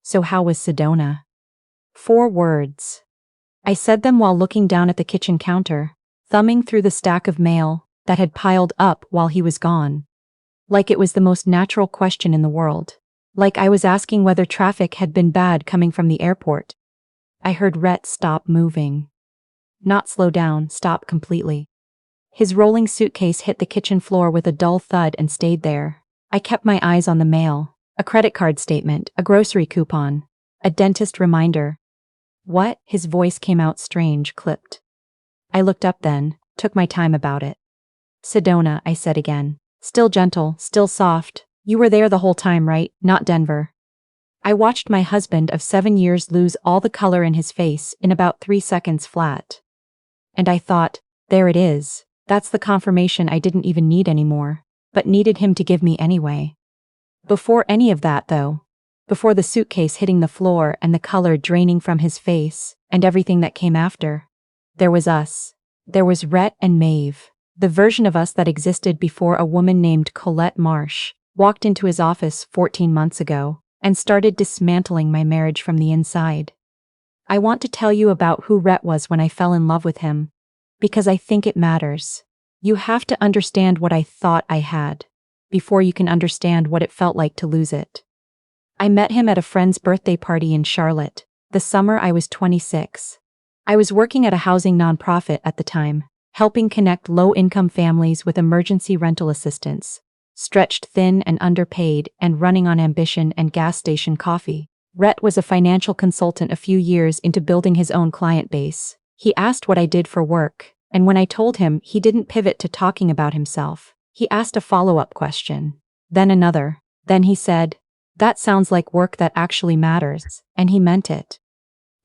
"So how was Sedona?" 4 words. I said them while looking down at the kitchen counter, thumbing through the stack of mail that had piled up while he was gone. Like it was the most natural question in the world. Like I was asking whether traffic had been bad coming from the airport. I heard Rhett stop moving. Not slow down, stop completely. His rolling suitcase hit the kitchen floor with a dull thud and stayed there. I kept my eyes on the mail. A credit card statement, a grocery coupon, a dentist reminder. "What?" His voice came out strange, clipped. I looked up then, took my time about it. "Sedona," I said again. Still gentle, still soft. "You were there the whole time, right? Not Denver." I watched my husband of 7 years lose all the color in his face in about 3 seconds flat. And I thought, there it is. That's the confirmation I didn't even need anymore, but needed him to give me anyway. Before any of that, though, before the suitcase hitting the floor and the color draining from his face, and everything that came after, there was us. There was Rhett and Maeve, the version of us that existed before a woman named Colette Marsh walked into his office 14 months ago and started dismantling my marriage from the inside. I want to tell you about who Rhett was when I fell in love with him, because I think it matters. You have to understand what I thought I had before you can understand what it felt like to lose it. I met him at a friend's birthday party in Charlotte, the summer I was 26. I was working at a housing nonprofit at the time, helping connect low-income families with emergency rental assistance, stretched thin and underpaid and running on ambition and gas station coffee. Rhett was a financial consultant a few years into building his own client base. He asked what I did for work, and when I told him, he didn't pivot to talking about himself. He asked a follow-up question, then another. Then he said, "That sounds like work that actually matters," and he meant it.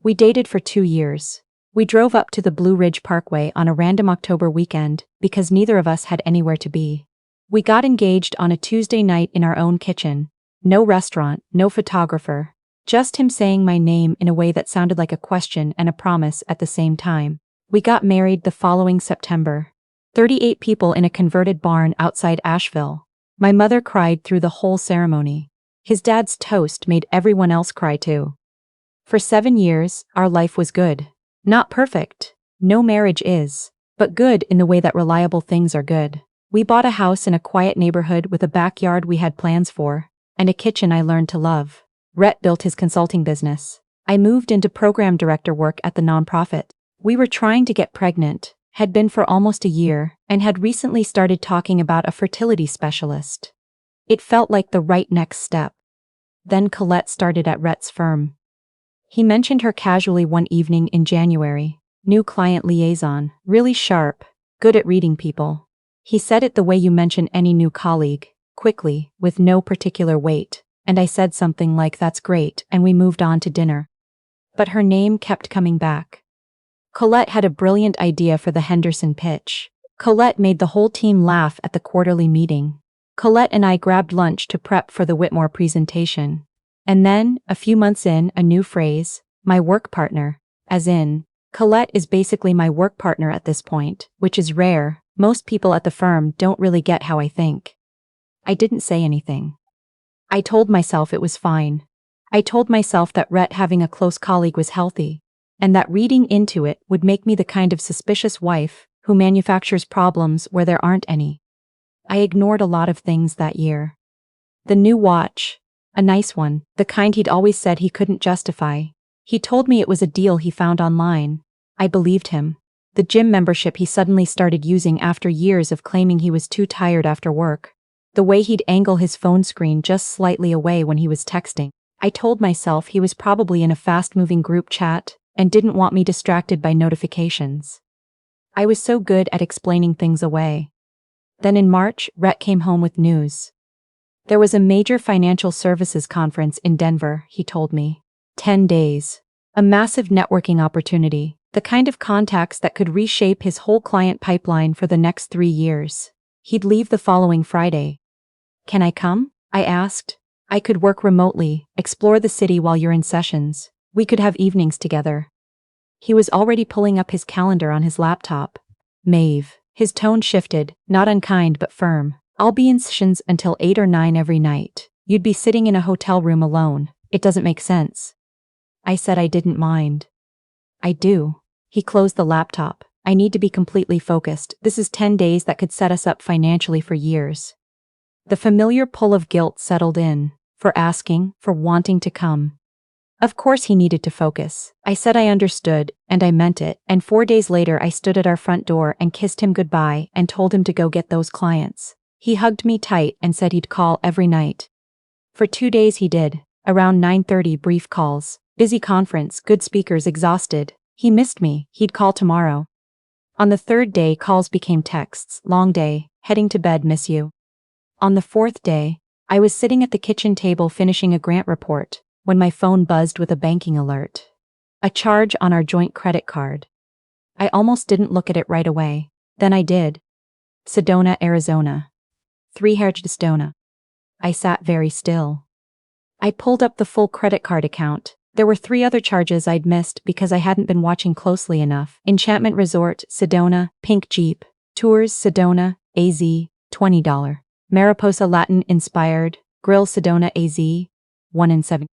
We dated for 2 years. We drove up to the Blue Ridge Parkway on a random October weekend because neither of us had anywhere to be. We got engaged on a Tuesday night in our own kitchen. No restaurant, no photographer, just him saying my name in a way that sounded like a question and a promise at the same time. We got married the following September. 38 people in a converted barn outside Asheville. My mother cried through the whole ceremony. His dad's toast made everyone else cry too. For 7 years, our life was good. Not perfect. No marriage is. But good in the way that reliable things are good. We bought a house in a quiet neighborhood with a backyard we had plans for, and a kitchen I learned to love. Rhett built his consulting business. I moved into program director work at the nonprofit. We were trying to get pregnant, had been for almost a year, and had recently started talking about a fertility specialist. It felt like the right next step. Then Colette started at Rhett's firm. He mentioned her casually one evening in January. New client liaison, really sharp, good at reading people. He said it the way you mention any new colleague, quickly, with no particular weight, and I said something like "that's great," and we moved on to dinner. But her name kept coming back. Colette had a brilliant idea for the Henderson pitch. Colette made the whole team laugh at the quarterly meeting. Colette and I grabbed lunch to prep for the Whitmore presentation. And then, a few months in, a new phrase, my work partner, as in, Colette is basically my work partner at this point, which is rare. Most people at the firm don't really get how I think. I didn't say anything. I told myself it was fine. I told myself that Rhett having a close colleague was healthy, and that reading into it would make me the kind of suspicious wife who manufactures problems where there aren't any. I ignored a lot of things that year. The new watch, a nice one, the kind he'd always said he couldn't justify. He told me it was a deal he found online. I believed him. The gym membership he suddenly started using after years of claiming he was too tired after work. The way he'd angle his phone screen just slightly away when he was texting. I told myself he was probably in a fast-moving group chat and didn't want me distracted by notifications. I was so good at explaining things away. Then in March, Rhett came home with news. There was a major financial services conference in Denver, he told me. 10 days. A massive networking opportunity, the kind of contacts that could reshape his whole client pipeline for the next 3 years. He'd leave the following Friday. "Can I come?" I asked. "I could work remotely, explore the city while you're in sessions. We could have evenings together." He was already pulling up his calendar on his laptop. "Maeve." His tone shifted, not unkind but firm. "I'll be in sessions until 8 or 9 every night. You'd be sitting in a hotel room alone. It doesn't make sense. I said I didn't mind. I do. He closed the laptop. I need to be completely focused. This is 10 days that could set us up financially for years. The familiar pull of guilt settled in, for asking, for wanting to come. Of course he needed to focus. I said I understood, and I meant it, and 4 days later I stood at our front door and kissed him goodbye and told him to go get those clients. He hugged me tight and said he'd call every night. For 2 days he did, around 9:30 brief calls, busy conference, good speakers, exhausted. He missed me, he'd call tomorrow. On the 3rd day calls became texts, long day, heading to bed, miss you. On the 4th day, I was sitting at the kitchen table finishing a grant report, when my phone buzzed with a banking alert. A charge on our joint credit card. I almost didn't look at it right away, then I did. Sedona, Arizona. 3 Sedona. I sat very still. I pulled up the full credit card account. There were 3 other charges I'd missed because I hadn't been watching closely enough. Enchantment Resort, Sedona, Pink Jeep. Tours, Sedona, AZ, $20. Mariposa Latin Inspired, Grill, Sedona, AZ, 1 in 7.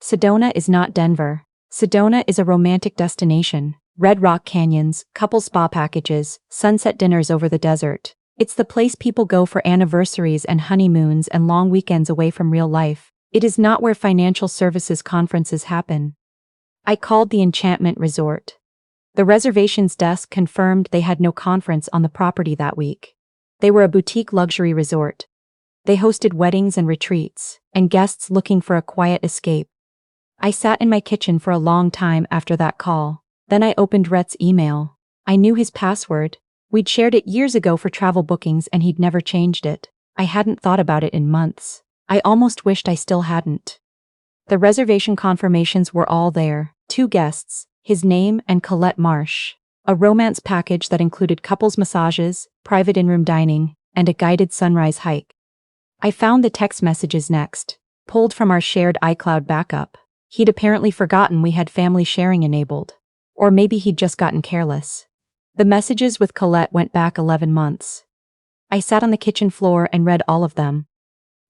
Sedona is not Denver. Sedona is a romantic destination. Red Rock canyons, couple spa packages, sunset dinners over the desert. It's the place people go for anniversaries and honeymoons and long weekends away from real life. It is not where financial services conferences happen. I called the Enchantment Resort. The reservations desk confirmed they had no conference on the property that week. They were a boutique luxury resort. They hosted weddings and retreats, and guests looking for a quiet escape. I sat in my kitchen for a long time after that call. Then I opened Rhett's email. I knew his password. We'd shared it years ago for travel bookings and he'd never changed it. I hadn't thought about it in months. I almost wished I still hadn't. The reservation confirmations were all there. 2 guests, his name and Colette Marsh. A romance package that included couples massages, private in-room dining, and a guided sunrise hike. I found the text messages next, pulled from our shared iCloud backup. He'd apparently forgotten we had family sharing enabled. Or maybe he'd just gotten careless. The messages with Colette went back 11 months. I sat on the kitchen floor and read all of them.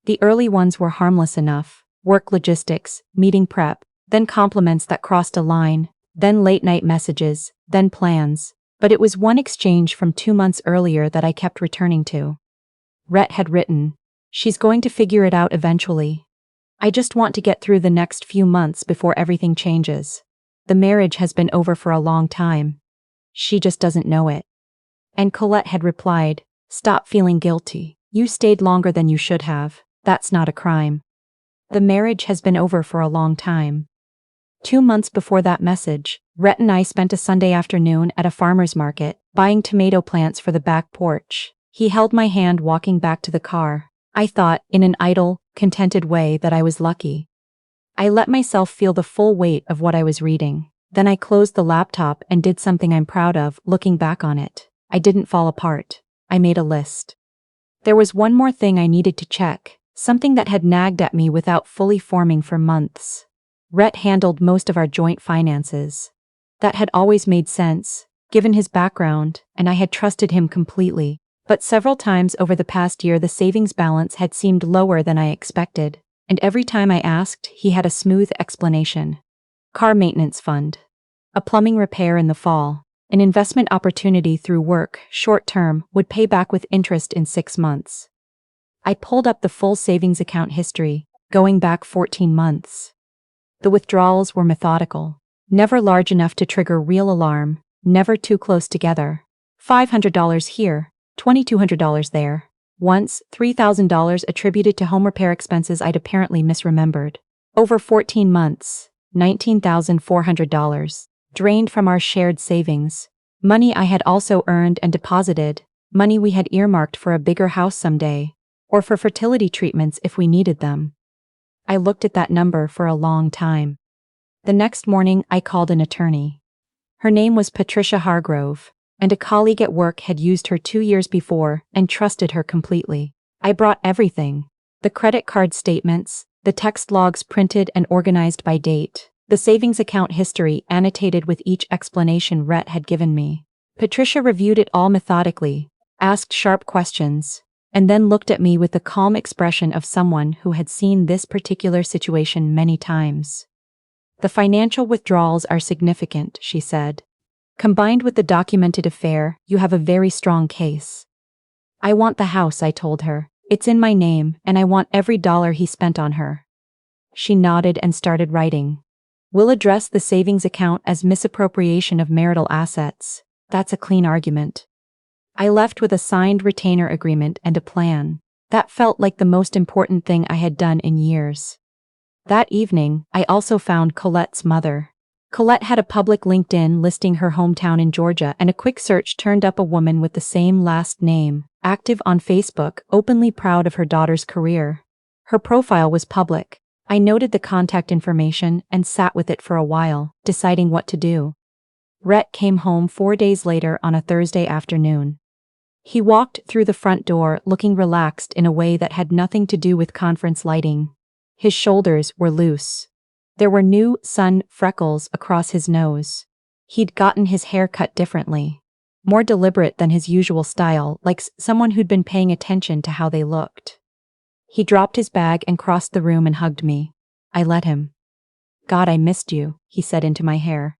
The early ones were harmless enough. Work logistics, meeting prep, then compliments that crossed a line, then late-night messages, then plans. But it was one exchange from 2 months earlier that I kept returning to. Rhett had written, "She's going to figure it out eventually. I just want to get through the next few months before everything changes. The marriage has been over for a long time. She just doesn't know it." And Colette had replied, "Stop feeling guilty. You stayed longer than you should have. That's not a crime. The marriage has been over for a long time." 2 months before that message, Rhett and I spent a Sunday afternoon at a farmer's market, buying tomato plants for the back porch. He held my hand walking back to the car. I thought, in an idle, contented way, that I was lucky. I let myself feel the full weight of what I was reading. Then I closed the laptop and did something I'm proud of, looking back on it. I didn't fall apart. I made a list. There was one more thing I needed to check, something that had nagged at me without fully forming for months. Rhett handled most of our joint finances. That had always made sense, given his background, and I had trusted him completely. But several times over the past year the savings balance had seemed lower than I expected, and every time I asked, he had a smooth explanation. Car maintenance fund. A plumbing repair in the fall. An investment opportunity through work, short-term, would pay back with interest in 6 months. I pulled up the full savings account history, going back 14 months. The withdrawals were methodical. Never large enough to trigger real alarm, never too close together. $500 here, $2,200 there. Once, $3,000 attributed to home repair expenses I'd apparently misremembered. Over 14 months, $19,400. Drained from our shared savings. Money I had also earned and deposited. Money we had earmarked for a bigger house someday. Or for fertility treatments if we needed them. I looked at that number for a long time. The next morning I called an attorney. Her name was Patricia Hargrove, and a colleague at work had used her 2 years before and trusted her completely. I brought everything. The credit card statements, the text logs printed and organized by date, the savings account history annotated with each explanation Rhett had given me. Patricia reviewed it all methodically, asked sharp questions. and then looked at me with the calm expression of someone who had seen this particular situation many times. The financial withdrawals are significant, she said. Combined with the documented affair, you have a very strong case. I want the house, I told her. It's in my name, and I want every dollar he spent on her. She nodded and started writing. We'll address the savings account as misappropriation of marital assets. That's a clean argument. I left with a signed retainer agreement and a plan. That felt like the most important thing I had done in years. That evening, I also found Colette's mother. Colette had a public LinkedIn listing her hometown in Georgia, and a quick search turned up a woman with the same last name, active on Facebook, openly proud of her daughter's career. Her profile was public. I noted the contact information and sat with it for a while, deciding what to do. Rhett came home 4 days later on a Thursday afternoon. He walked through the front door looking relaxed in a way that had nothing to do with conference lighting. His shoulders were loose. There were new sun freckles across his nose. He'd gotten his hair cut differently. More deliberate than his usual style, like someone who'd been paying attention to how they looked. He dropped his bag and crossed the room and hugged me. I let him. God, I missed you, he said into my hair.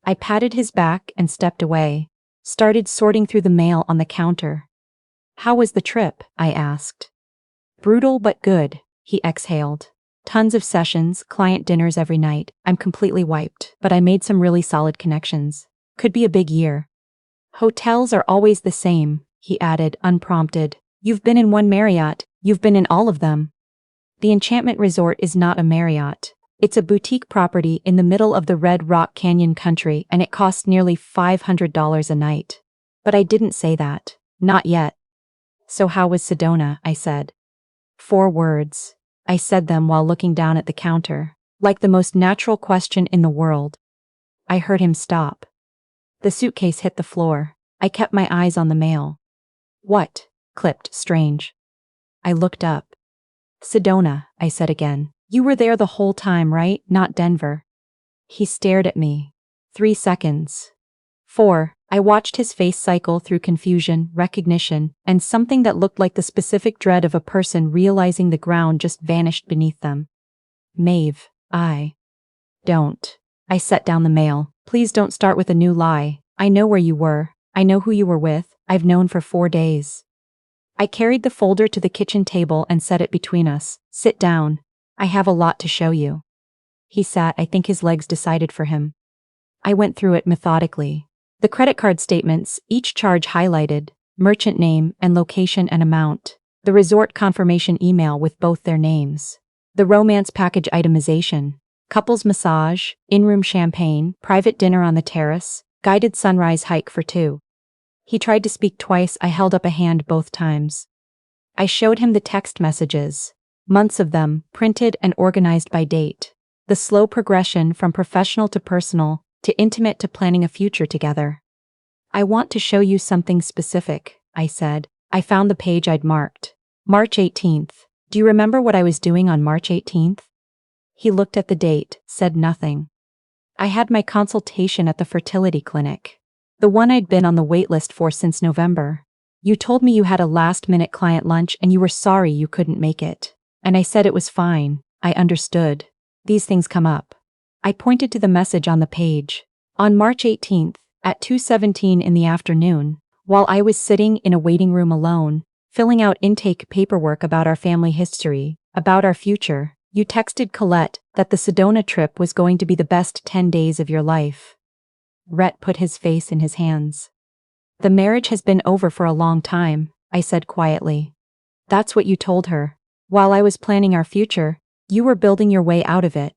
I patted his back and stepped away, started sorting through the mail on the counter. How was the trip? I asked. Brutal but good, he exhaled. Tons of sessions, client dinners every night. I'm completely wiped, but I made some really solid connections. Could be a big year. Hotels are always the same, he added, unprompted. You've been in one Marriott, you've been in all of them. The Enchantment Resort is not a Marriott. It's a boutique property in the middle of the Red Rock Canyon country, and it costs nearly $500 a night. But I didn't say that. Not yet. So how was Sedona? I said. 4 words. I said them while looking down at the counter, like the most natural question in the world. I heard him stop. The suitcase hit the floor. I kept my eyes on the mail. What? Clipped, strange. I looked up. Sedona, I said again. You were there the whole time, right? Not Denver. He stared at me. 3 seconds. 4. I watched his face cycle through confusion, recognition, and something that looked like the specific dread of a person realizing the ground just vanished beneath them. Maeve, don't. I set down the mail. Please don't start with a new lie. I know where you were. I know who you were with. I've known for 4 days. I carried the folder to the kitchen table and set it between us. Sit down. I have a lot to show you. He sat. I think his legs decided for him. I went through it methodically. The credit card statements, each charge highlighted, merchant name and location and amount. The resort confirmation email with both their names. The romance package itemization. Couples massage, in-room champagne, private dinner on the terrace, guided sunrise hike for 2. He tried to speak twice. I held up a hand both times. I showed him the text messages. Months of them, printed and organized by date. The slow progression from professional to personal, to intimate to planning a future together. I want to show you something specific, I said. I found the page I'd marked. March 18th. Do you remember what I was doing on March 18th? He looked at the date, said nothing. I had my consultation at the fertility clinic. The one I'd been on the wait list for since November. You told me you had a last-minute client lunch and you were sorry you couldn't make it. And I said it was fine. I understood. These things come up. I pointed to the message on the page. On March 18th, at 2:17 in the afternoon, while I was sitting in a waiting room alone, filling out intake paperwork about our family history, about our future, you texted Colette that the Sedona trip was going to be the best 10 days of your life. Rhett put his face in his hands. The marriage has been over for a long time, I said quietly. That's what you told her. While I was planning our future, you were building your way out of it.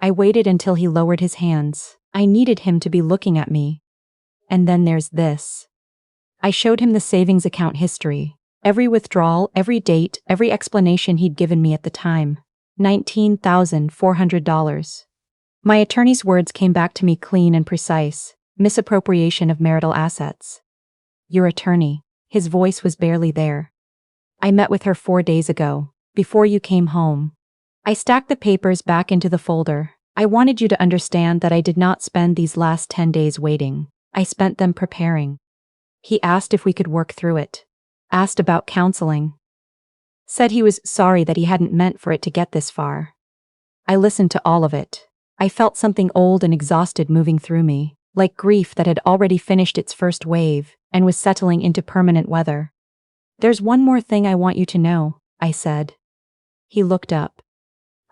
I waited until he lowered his hands. I needed him to be looking at me. And then there's this. I showed him the savings account history. Every withdrawal, every date, every explanation he'd given me at the time. $19,400. My attorney's words came back to me clean and precise. Misappropriation of marital assets. Your attorney. His voice was barely there. I met with her 4 days ago, before you came home. I stacked the papers back into the folder. I wanted you to understand that I did not spend these last 10 days waiting. I spent them preparing. He asked if we could work through it. asked about counseling. Said he was sorry that he hadn't meant for it to get this far. I listened to all of it. I felt something old and exhausted moving through me, like grief that had already finished its first wave and was settling into permanent weather. "There's one more thing I want you to know," I said. He looked up.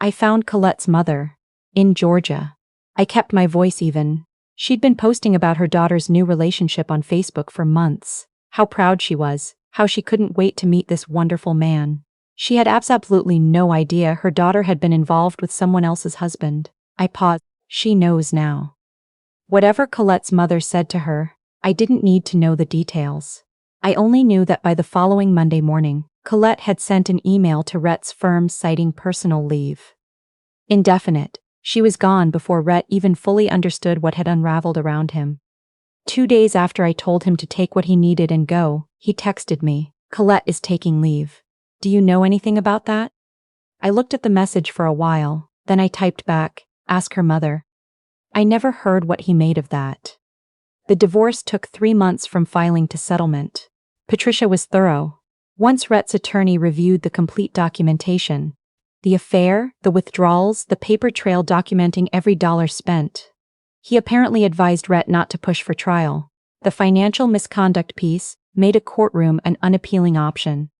"I found Colette's mother. In Georgia." I kept my voice even. She'd been posting about her daughter's new relationship on Facebook for months. How proud she was, how she couldn't wait to meet this wonderful man. She had absolutely no idea her daughter had been involved with someone else's husband. I paused. She knows now. Whatever Colette's mother said to her, I didn't need to know the details. I only knew that by the following Monday morning, Colette had sent an email to Rhett's firm citing personal leave. Indefinite. She was gone before Rhett even fully understood what had unraveled around him. 2 days after I told him to take what he needed and go, he texted me, "Colette is taking leave. Do you know anything about that?" I looked at the message for a while, then I typed back, "Ask her mother." I never heard what he made of that. The divorce took 3 months from filing to settlement. Patricia was thorough. Once Rhett's attorney reviewed the complete documentation, the affair, the withdrawals, the paper trail documenting every dollar spent. He apparently advised Rhett not to push for trial. The financial misconduct piece made a courtroom an unappealing option.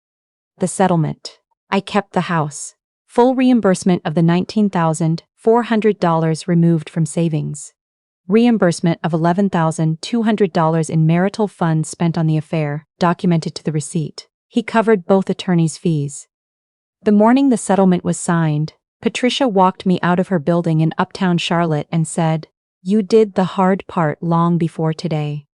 The settlement. I kept the house. Full reimbursement of the $19,400 removed from savings. Reimbursement of $11,200 in marital funds spent on the affair, documented to the receipt. He covered both attorneys' fees. The morning the settlement was signed, Patricia walked me out of her building in Uptown Charlotte and said, "You did the hard part long before today."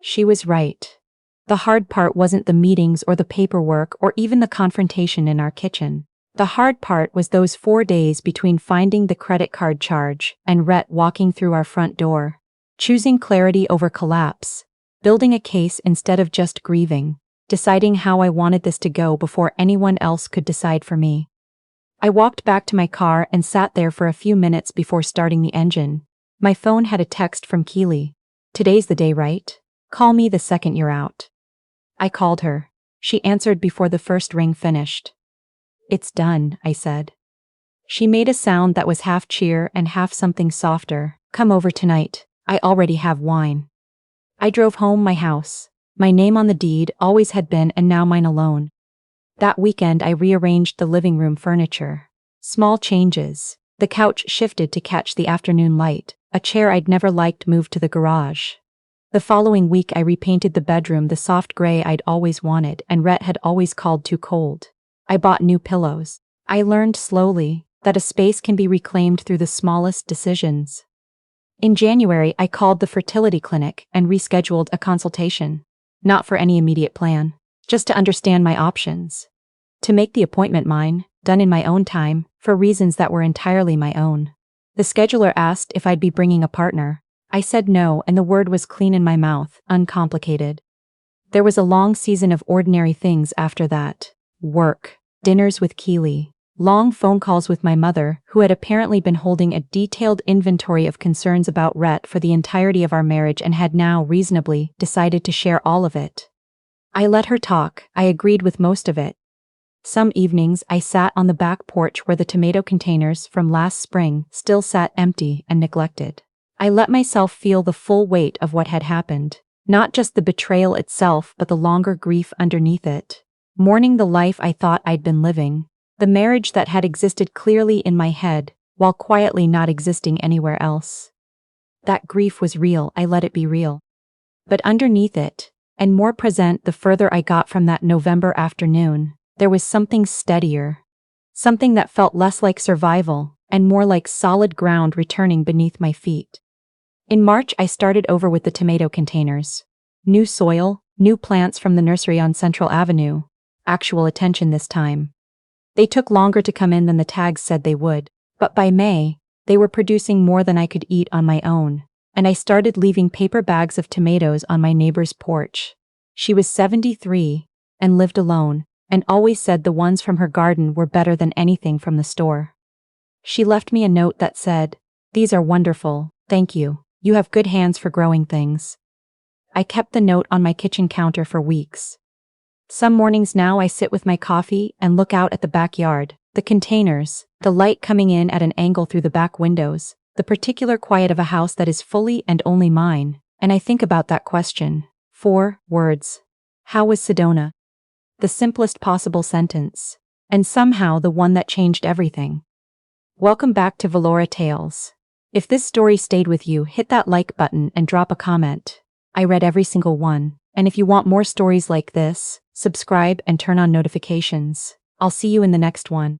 She was right. The hard part wasn't the meetings or the paperwork or even the confrontation in our kitchen. The hard part was those 4 days between finding the credit card charge and Rhett walking through our front door, choosing clarity over collapse, building a case instead of just grieving, deciding how I wanted this to go before anyone else could decide for me. I walked back to my car and sat there for a few minutes before starting the engine. My phone had a text from Keely. "Today's the day, right? Call me the second you're out." I called her. She answered before the first ring finished. "It's done," I said. She made a sound that was half cheer and half something softer. "Come over tonight. I already have wine." I drove home my house. My name on the deed always had been, and now mine alone. That weekend I rearranged the living room furniture. Small changes. The couch shifted to catch the afternoon light. A chair I'd never liked moved to the garage. The following week I repainted the bedroom the soft gray I'd always wanted and Rhett had always called too cold. I bought new pillows. I learned slowly that a space can be reclaimed through the smallest decisions. In January, I called the fertility clinic and rescheduled a consultation. Not for any immediate plan, just to understand my options. To make the appointment mine, done in my own time, for reasons that were entirely my own. The scheduler asked if I'd be bringing a partner. I said no, and the word was clean in my mouth, uncomplicated. There was a long season of ordinary things after that. Work, dinners with Keely, long phone calls with my mother, who had apparently been holding a detailed inventory of concerns about Rhett for the entirety of our marriage and had now reasonably decided to share all of it. I let her talk. I agreed with most of it. Some evenings I sat on the back porch where the tomato containers from last spring still sat empty and neglected. I let myself feel the full weight of what had happened, not just the betrayal itself but the longer grief underneath it. Mourning the life I thought I'd been living. The marriage that had existed clearly in my head, while quietly not existing anywhere else. That grief was real, I let it be real. But underneath it, and more present the further I got from that November afternoon, there was something steadier. Something that felt less like survival, and more like solid ground returning beneath my feet. In March I started over with the tomato containers. New soil, new plants from the nursery on Central Avenue. Actual attention this time. They took longer to come in than the tags said they would, but by May, they were producing more than I could eat on my own, and I started leaving paper bags of tomatoes on my neighbor's porch. She was 73, and lived alone, and always said the ones from her garden were better than anything from the store. She left me a note that said, "These are wonderful, thank you. You have good hands for growing things." I kept the note on my kitchen counter for weeks. Some mornings now I sit with my coffee and look out at the backyard, the containers, the light coming in at an angle through the back windows, the particular quiet of a house that is fully and only mine, and I think about that question. 4 words. How was Sedona? The simplest possible sentence, and somehow the one that changed everything. Welcome back to Velora Tales. If this story stayed with you, hit that like button and drop a comment. I read every single one, and if you want more stories like this, subscribe and turn on notifications. I'll see you in the next one.